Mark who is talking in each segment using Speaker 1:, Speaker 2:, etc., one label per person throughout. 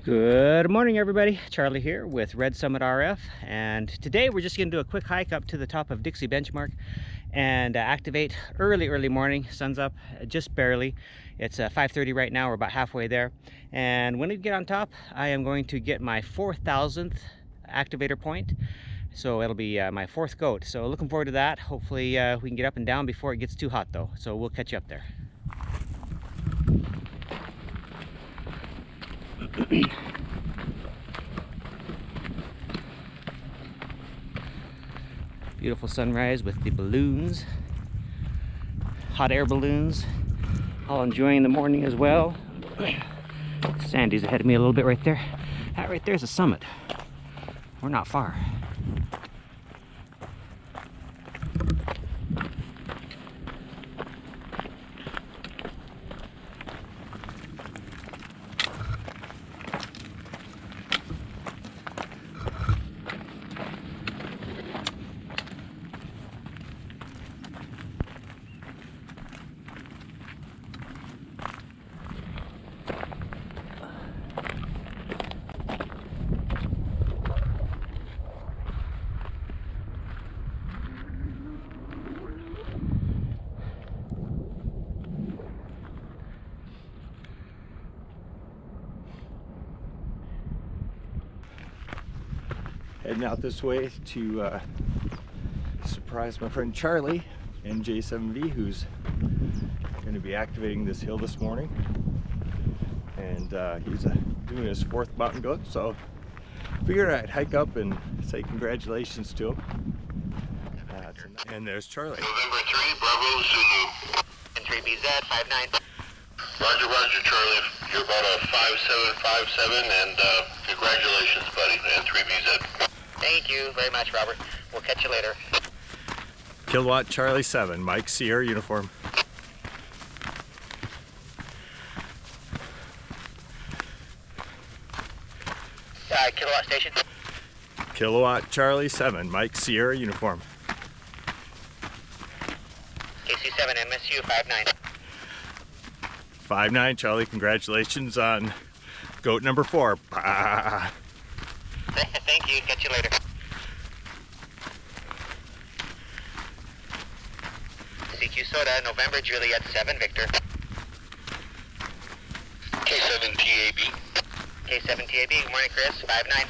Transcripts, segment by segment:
Speaker 1: Good morning, everybody. Charlie here with Red Summit RF, and today we're just going to do a quick hike up to the top of Dixie benchmark and activate early morning. Sun's up just barely. It's 5:30 right now. We're about halfway there, and when we get on top, I am going to get my 4,000th activator point. So it'll be my fourth goat. So looking forward to that. Hopefully we can get up and down before it gets too hot, though. So we'll catch you up there. Beautiful sunrise with the balloons, hot air balloons, all enjoying the morning as well. Sandy's ahead of me a little bit right there. That right there's the summit. We're not far.
Speaker 2: Heading out this way to surprise my friend Charlie in J7V, who's going to be activating this hill this morning, and he's doing his fourth mountain goat, so figured I'd hike up and say congratulations to him. And there's Charlie.
Speaker 3: November 3, Bravo Zulu. And 3BZ 59. Roger, roger, Charlie. You're about a 5757, and congratulations, buddy, and 3BZ. Thank you very much, Robert. We'll catch you later.
Speaker 2: Kilowatt Charlie 7, Mike Sierra uniform.
Speaker 3: Kilowatt station.
Speaker 2: Kilowatt Charlie 7, Mike Sierra uniform.
Speaker 3: KC7 MSU 59.
Speaker 2: 59 Charlie, congratulations on goat number 4.
Speaker 3: Thank you. Catch you later. SOTA, November Juliet 7 Victor. K7 TAB. K7 TAB. Good morning, Chris. 59.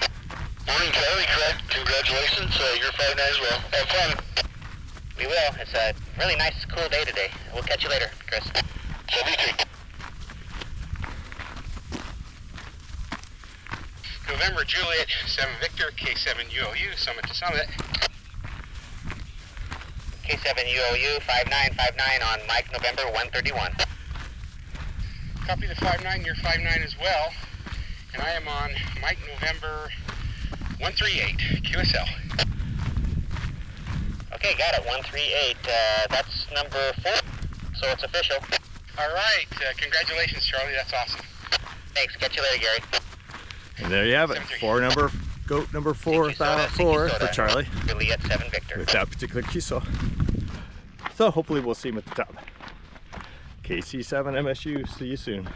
Speaker 3: Morning, Charlie. Congratulations. You're 59 as well. Have fun. We will. It's a really nice, cool day today. We'll catch you later, Chris. 73. November Juliet 7 Victor, K7 UOU, summit to summit. K7 UOU 5959 on Mike November 131. Copy the 59, you're 59 as well. And I am on Mike November 138, QSL. Okay, got it, 138. That's number 4, so it's official. All right, congratulations, Charlie, that's awesome. Thanks, catch you later, Gary.
Speaker 2: And there you have it, goat number 4 for Charlie
Speaker 3: Juliet 7 Victor.
Speaker 2: with that particular QSO. So hopefully we'll see him at the top. KC7 MSU, see you soon.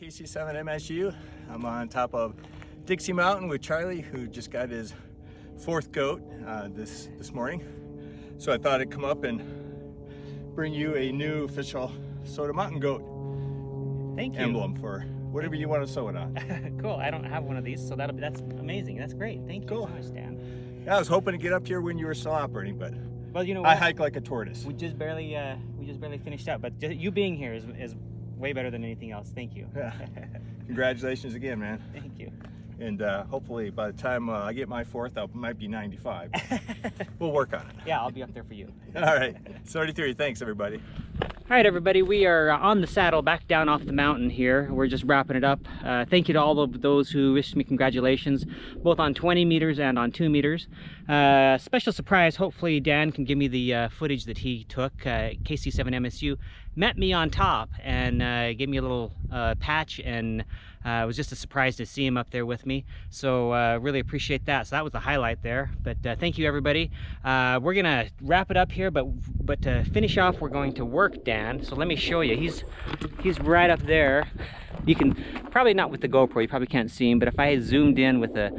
Speaker 2: KC7MSU. I'm on top of Dixie Mountain with Charlie, who just got his 4th goat this morning. So I thought I'd come up and bring you a new official SOTA mountain goat
Speaker 1: Thank you.
Speaker 2: emblem for whatever you want to sew it on.
Speaker 1: Cool. I don't have one of these, so that's amazing. That's great. Thank you so much, Dan.
Speaker 2: Yeah, I was hoping to get up here when you were still operating, but
Speaker 1: well, you know
Speaker 2: I
Speaker 1: what?
Speaker 2: hike like a tortoise.
Speaker 1: We just barely finished up, but you being here is way better than anything else. Thank you.
Speaker 2: Yeah. Congratulations again, man.
Speaker 1: Thank you.
Speaker 2: And hopefully by the time I get my 4th, I might be 95. We'll work on it.
Speaker 1: Yeah, I'll be up there for you.
Speaker 2: All right. 33. Thanks, everybody.
Speaker 1: All right, everybody, we are on the saddle back down off the mountain here. We're just wrapping it up. Thank you to all of those who wished me congratulations, both on 20 meters and on 2 meters. Special surprise, hopefully Dan can give me the footage that he took. KC7MSU met me on top and gave me a little patch, and it was just a surprise to see him up there with me. So really appreciate that. So that was the highlight there. But thank you, everybody. We're gonna wrap it up here, but to finish off, we're going to work Dan. So let me show you. He's right up there. You can probably not with the GoPro, you probably can't see him, but if I had zoomed in with a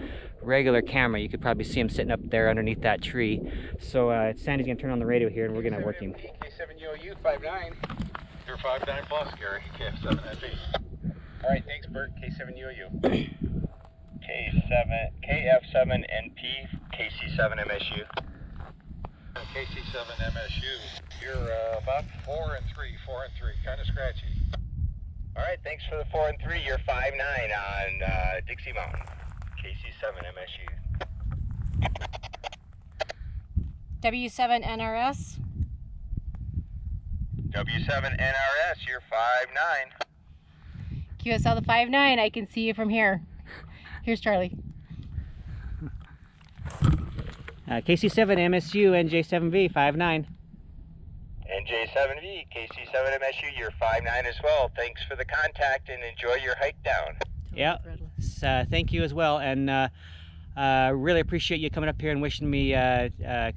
Speaker 1: regular camera, you could probably see him sitting up there underneath that tree. So Sandy's gonna turn on the radio here and we're gonna work him.
Speaker 4: K7UOU59. You're 59 plus, Gary. KF7NP. All right, thanks, Bert. K7UOU.
Speaker 3: KF7NP, KC7MSU.
Speaker 4: KC7MSU. You're about 4 and 3, kind of scratchy.
Speaker 3: All right, thanks for the 4 and 3. You're 5'9" on Dixie Mountain. KC7MSU.
Speaker 5: W7NRS.
Speaker 3: W7NRS, you're 5'9".
Speaker 5: QSL the 5'9", I can see you from here. Here's Charlie.
Speaker 1: KC7MSU, NJ7V, 5'9".
Speaker 3: NJ7V, KC7MSU, you're 5'9" as well. Thanks for the contact and enjoy your hike down.
Speaker 1: Yeah, thank you as well, and really appreciate you coming up here and wishing me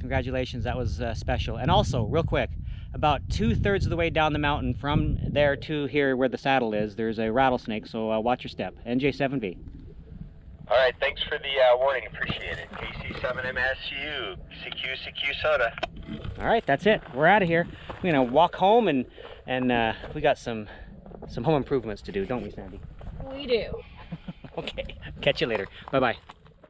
Speaker 1: congratulations. That was special. And also, real quick, about 2/3 of the way down the mountain from there to here where the saddle is, there's a rattlesnake, so watch your step. NJ7V.
Speaker 3: All right, thanks for the warning. Appreciate it. KC7MSU, CQ SOTA.
Speaker 1: All right, that's it. We're out of here. We're gonna walk home, and we got some home improvements to do, don't we, Sandy?
Speaker 5: We do.
Speaker 1: Okay, catch you later. Bye-bye.